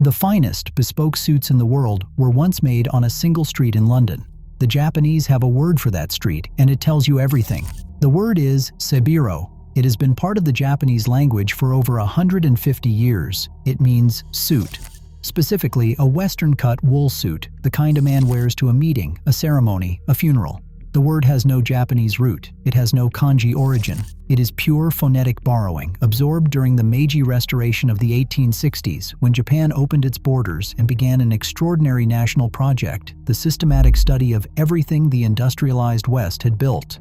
The finest bespoke suits in the world were once made on a single street in London. The Japanese have a word for that street, and it tells you everything. The word is sebiro. It has been part of the Japanese language for over 150 years. It means suit. Specifically, a Western-cut wool suit, the kind a man wears to a meeting, a ceremony, a funeral. The word has no Japanese root. It has no kanji origin. It is pure phonetic borrowing, absorbed during the Meiji Restoration of the 1860s, when Japan opened its borders and began an extraordinary national project, the systematic study of everything the industrialized West had built.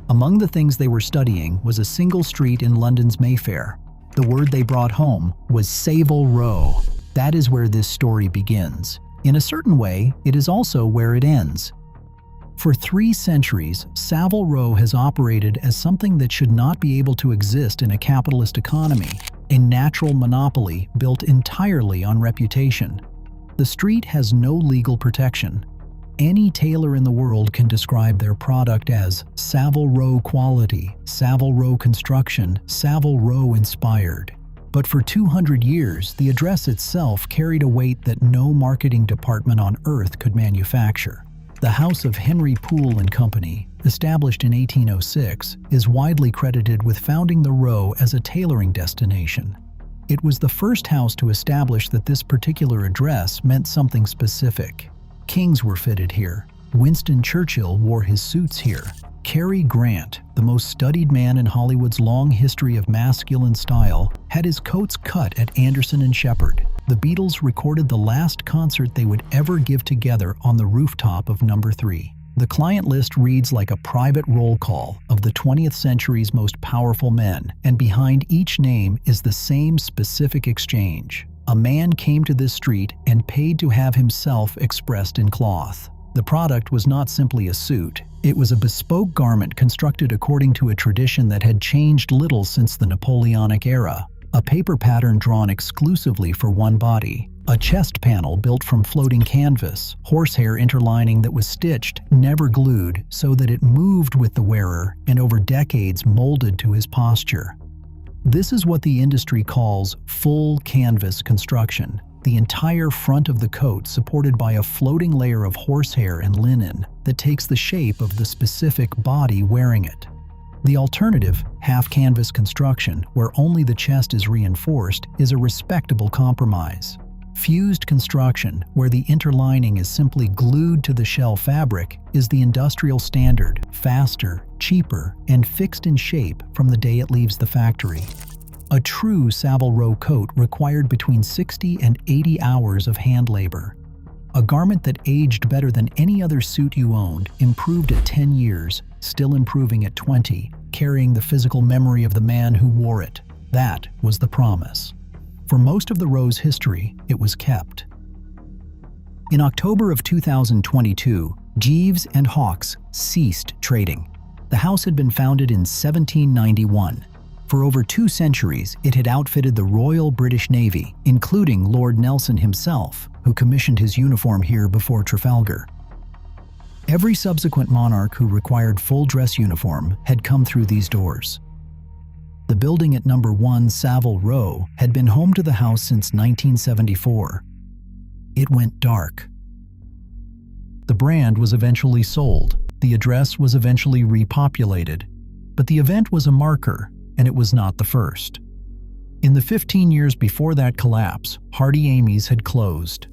Among the things they were studying was a single street in London's Mayfair. The word they brought home was Savile Row. That is where this story begins. In a certain way, it is also where it ends. For 3 centuries, Savile Row has operated as something that should not be able to exist in a capitalist economy, a natural monopoly built entirely on reputation. The street has no legal protection. Any tailor in the world can describe their product as Savile Row quality, Savile Row construction, Savile Row inspired. But for 200 years, the address itself carried a weight that no marketing department on earth could manufacture. The house of Henry Poole and Company, established in 1806, is widely credited with founding the Row as a tailoring destination. It was the first house to establish that this particular address meant something specific. Kings were fitted here. Winston Churchill wore his suits here. Cary Grant, the most studied man in Hollywood's long history of masculine style, had his coats cut at Anderson and Shepherd. The Beatles recorded the last concert they would ever give together on the rooftop of Number 3. The client list reads like a private roll call of the 20th century's most powerful men, and behind each name is the same specific exchange. A man came to this street and paid to have himself expressed in cloth. The product was not simply a suit. It was a bespoke garment constructed according to a tradition that had changed little since the Napoleonic era. A paper pattern drawn exclusively for one body. A chest panel built from floating canvas. Horsehair interlining that was stitched, never glued, so that it moved with the wearer and over decades molded to his posture. This is what the industry calls full canvas construction. The entire front of the coat supported by a floating layer of horsehair and linen that takes the shape of the specific body wearing it. The alternative, half-canvas construction, where only the chest is reinforced, is a respectable compromise. Fused construction, where the interlining is simply glued to the shell fabric, is the industrial standard, faster, cheaper, and fixed in shape from the day it leaves the factory. A true Savile Row coat required between 60 and 80 hours of hand labor. A garment that aged better than any other suit you owned, improved at 10 years, still improving at 20, carrying the physical memory of the man who wore it. That was the promise. For most of the Row's history, it was kept. In October of 2022, Gieves and Hawkes ceased trading. The house had been founded in 1791. For over 2 centuries, it had outfitted the Royal British Navy, including Lord Nelson himself, who commissioned his uniform here before Trafalgar. Every subsequent monarch who required full dress uniform had come through these doors. The building at number 1 Savile Row had been home to the house since 1974. It went dark. The brand was eventually sold. The address was eventually repopulated. But the event was a marker, and it was not the first. In the 15 years before that collapse, Hardy Amy's had closed.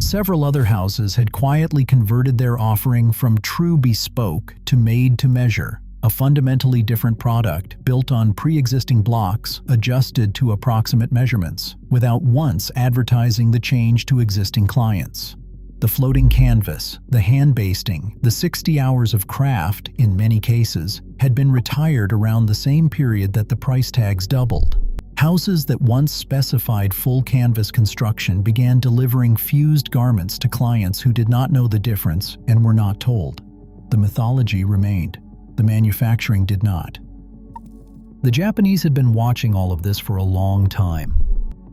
Several other houses had quietly converted their offering from true bespoke to made to measure, a fundamentally different product built on pre-existing blocks adjusted to approximate measurements, without once advertising the change to existing clients. The floating canvas, the hand basting, the 60 hours of craft, in many cases, had been retired around the same period that the price tags doubled. Houses that once specified full canvas construction began delivering fused garments to clients who did not know the difference and were not told. The mythology remained. The manufacturing did not. The Japanese had been watching all of this for a long time.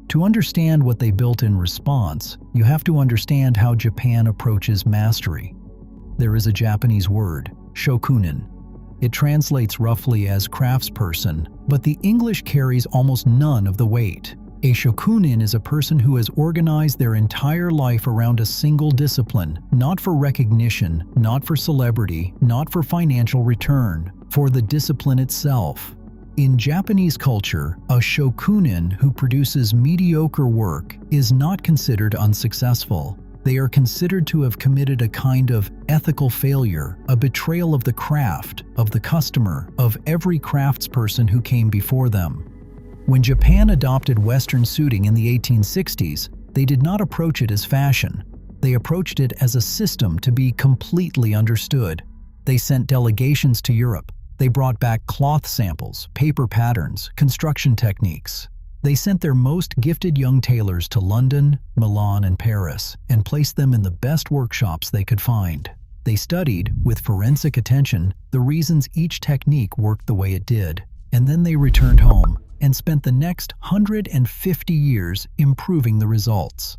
To understand what they built in response, you have to understand how Japan approaches mastery. There is a Japanese word, shokunin. It translates roughly as craftsperson, but the English carries almost none of the weight. A shokunin is a person who has organized their entire life around a single discipline, not for recognition, not for celebrity, not for financial return, for the discipline itself. In Japanese culture, a shokunin who produces mediocre work is not considered unsuccessful. They are considered to have committed a kind of ethical failure, a betrayal of the craft, of the customer, of every craftsperson who came before them. When Japan adopted Western suiting in the 1860s, they did not approach it as fashion. They approached it as a system to be completely understood. They sent delegations to Europe. They brought back cloth samples, paper patterns, construction techniques. They sent their most gifted young tailors to London, Milan, and Paris, and placed them in the best workshops they could find. They studied, with forensic attention, the reasons each technique worked the way it did, and then they returned home and spent the next 150 years improving the results.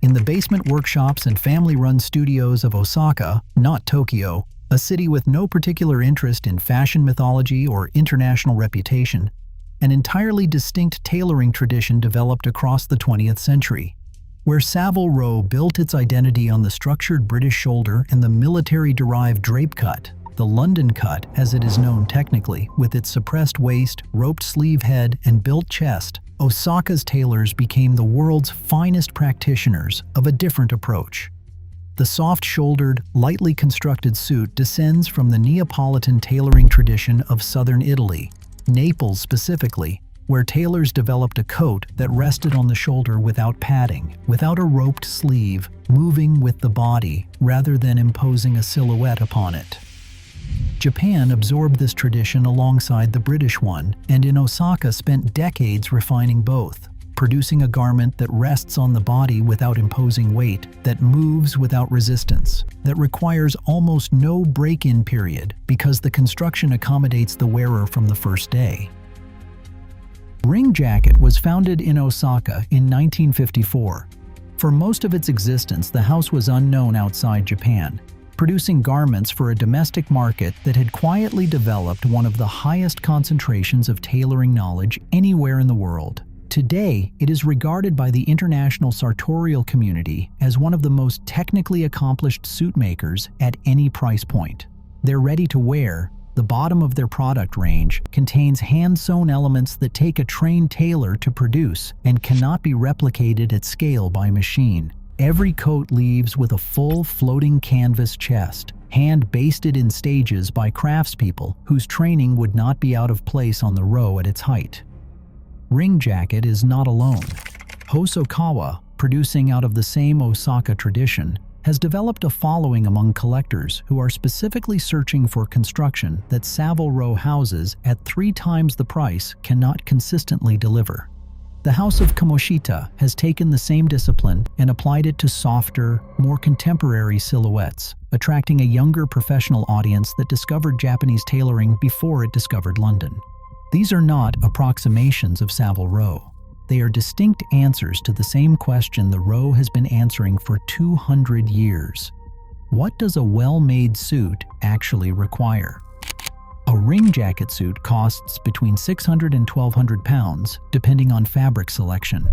In the basement workshops and family-run studios of Osaka, not Tokyo, a city with no particular interest in fashion mythology or international reputation, an entirely distinct tailoring tradition developed across the 20th century. Where Savile Row built its identity on the structured British shoulder and the military-derived drape cut, the London cut, as it is known technically, with its suppressed waist, roped sleeve head, and built chest, Osaka's tailors became the world's finest practitioners of a different approach. The soft-shouldered, lightly constructed suit descends from the Neapolitan tailoring tradition of southern Italy, Naples specifically, where tailors developed a coat that rested on the shoulder without padding, without a roped sleeve, moving with the body rather than imposing a silhouette upon it. Japan absorbed this tradition alongside the British one, and in Osaka spent decades refining both, producing a garment that rests on the body without imposing weight, that moves without resistance, that requires almost no break-in period because the construction accommodates the wearer from the first day. Ring Jacket was founded in Osaka in 1954. For most of its existence, the house was unknown outside Japan, producing garments for a domestic market that had quietly developed one of the highest concentrations of tailoring knowledge anywhere in the world. Today, it is regarded by the international sartorial community as one of the most technically accomplished suit makers at any price point. They're ready to wear. The bottom of their product range contains hand-sewn elements that take a trained tailor to produce and cannot be replicated at scale by machine. Every coat leaves with a full floating canvas chest, hand-basted in stages by craftspeople whose training would not be out of place on the row at its height. Ring Jacket is not alone. Hosokawa, producing out of the same Osaka tradition, has developed a following among collectors who are specifically searching for construction that Savile Row houses at 3 times the price cannot consistently deliver. The House of Kamoshita has taken the same discipline and applied it to softer, more contemporary silhouettes, attracting a younger professional audience that discovered Japanese tailoring before it discovered London. These are not approximations of Savile Row. They are distinct answers to the same question the Row has been answering for 200 years. What does a well-made suit actually require? A ring jacket suit costs between £600 and £1,200, depending on fabric selection.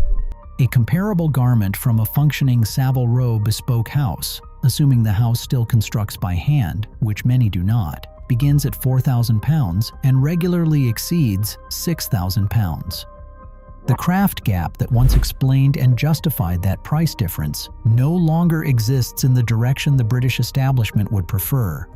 A comparable garment from a functioning Savile Row bespoke house, assuming the house still constructs by hand, which many do not, begins at £4,000 and regularly exceeds £6,000. The craft gap that once explained and justified that price difference no longer exists in the direction the British establishment would prefer.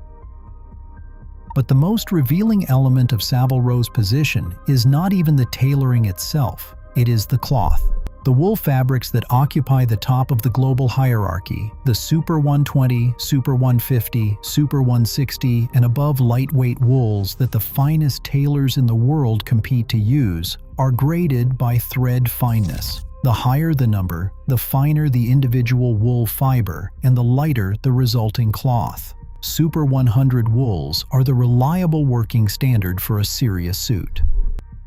But the most revealing element of Savile Row's position is not even the tailoring itself, it is the cloth. The wool fabrics that occupy the top of the global hierarchy, the Super 120, Super 150, Super 160, and above lightweight wools that the finest tailors in the world compete to use, are graded by thread fineness. The higher the number, the finer the individual wool fiber, and the lighter the resulting cloth. Super 100 wools are the reliable working standard for a serious suit.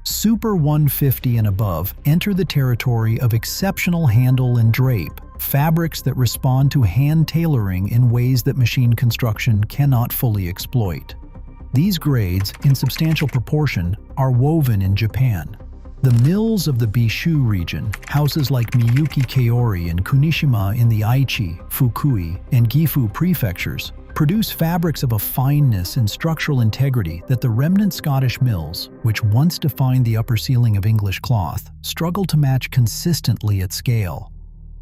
Super 150 and above enter the territory of exceptional handle and drape, fabrics that respond to hand tailoring in ways that machine construction cannot fully exploit. These grades, in substantial proportion, are woven in Japan. The mills of the Bishu region, houses like Miyuki Kaori and Kunishima in the Aichi, Fukui, and Gifu prefectures, produce fabrics of a fineness and structural integrity that the remnant Scottish mills, which once defined the upper ceiling of English cloth, struggle to match consistently at scale.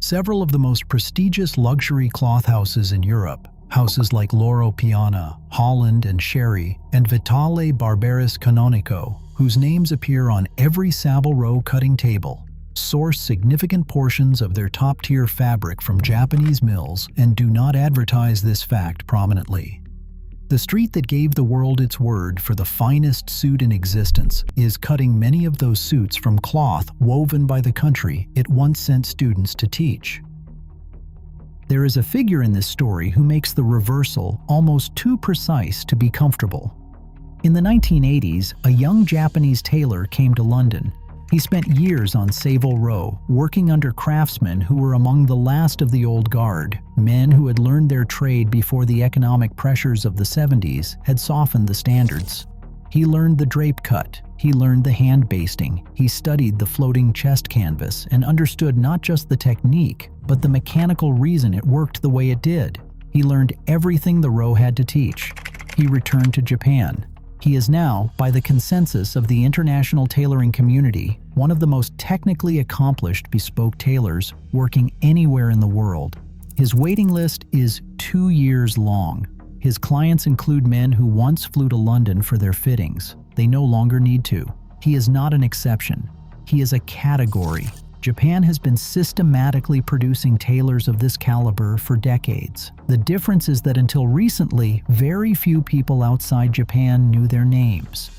Several of the most prestigious luxury cloth houses in Europe, houses like Loro Piana, Holland and Sherry, and Vitale Barberis Canonico, whose names appear on every Savile Row cutting table, source significant portions of their top-tier fabric from Japanese mills and do not advertise this fact prominently. The street that gave the world its word for the finest suit in existence is cutting many of those suits from cloth woven by the country it once sent students to teach. There is a figure in this story who makes the reversal almost too precise to be comfortable. In the 1980s, a young Japanese tailor came to London. He spent years on Savile Row, working under craftsmen who were among the last of the old guard, men who had learned their trade before the economic pressures of the 70s had softened the standards. He learned the drape cut, he learned the hand basting, he studied the floating chest canvas and understood not just the technique, but the mechanical reason it worked the way it did. He learned everything the row had to teach. He returned to Japan. He is now, by the consensus of the international tailoring community, one of the most technically accomplished bespoke tailors working anywhere in the world. His waiting list is 2 years long. His clients include men who once flew to London for their fittings. They no longer need to. He is not an exception. He is a category. Japan has been systematically producing tailors of this caliber for decades. The difference is that until recently, very few people outside Japan knew their names.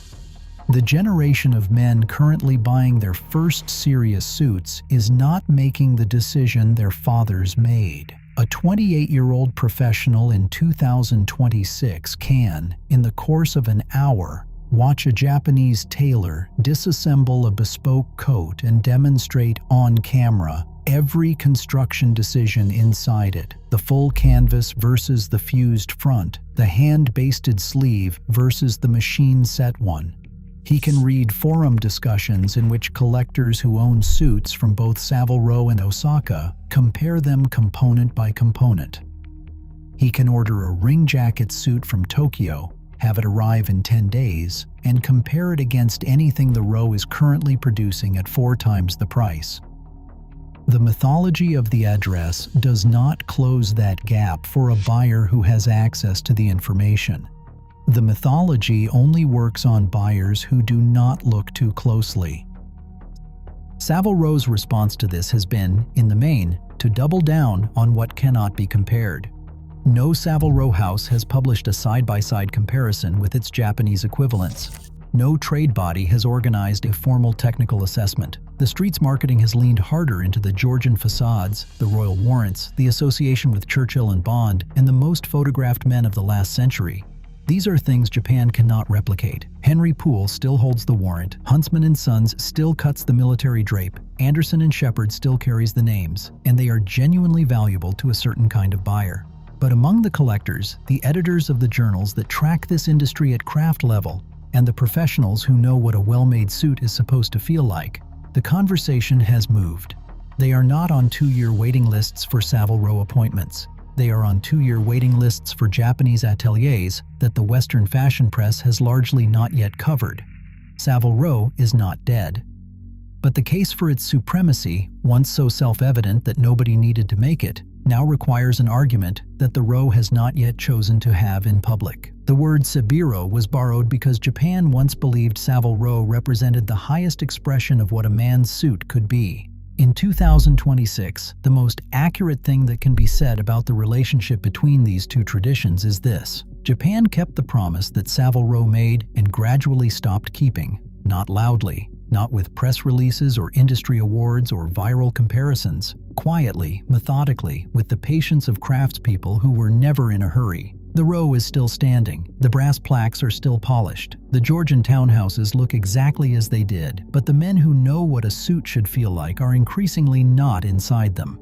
The generation of men currently buying their first serious suits is not making the decision their fathers made. A 28-year-old professional in 2026 can, in the course of an hour, watch a Japanese tailor disassemble a bespoke coat and demonstrate on camera every construction decision inside it, the full canvas versus the fused front, the hand-basted sleeve versus the machine-set one. He can read forum discussions in which collectors who own suits from both Savile Row and Osaka compare them component by component. He can order a ring jacket suit from Tokyo, have it arrive in 10 days, and compare it against anything the row is currently producing at 4 times the price. The mythology of the address does not close that gap for a buyer who has access to the information. The mythology only works on buyers who do not look too closely. Savile Row's response to this has been, in the main, to double down on what cannot be compared. No Savile Row house has published a side-by-side comparison with its Japanese equivalents. No trade body has organized a formal technical assessment. The street's marketing has leaned harder into the Georgian facades, the royal warrants, the association with Churchill and Bond, and the most photographed men of the last century. These are things Japan cannot replicate. Henry Poole still holds the warrant, Huntsman & Sons still cuts the military drape, Anderson & Shepherd still carries the names, and they are genuinely valuable to a certain kind of buyer. But among the collectors, the editors of the journals that track this industry at craft level, and the professionals who know what a well-made suit is supposed to feel like, the conversation has moved. They are not on 2-year waiting lists for Savile Row appointments. They are on 2-year waiting lists for Japanese ateliers that the Western fashion press has largely not yet covered. Savile Row is not dead. But the case for its supremacy, once so self-evident that nobody needed to make it, now requires an argument that the row has not yet chosen to have in public. The word Sabiro was borrowed because Japan once believed Savile Row represented the highest expression of what a man's suit could be. In 2026, the most accurate thing that can be said about the relationship between these two traditions is this: Japan kept the promise that Savile Row made and gradually stopped keeping, not loudly, not with press releases or industry awards or viral comparisons, quietly, methodically, with the patience of craftspeople who were never in a hurry. The row is still standing, the brass plaques are still polished, the Georgian townhouses look exactly as they did, but the men who know what a suit should feel like are increasingly not inside them.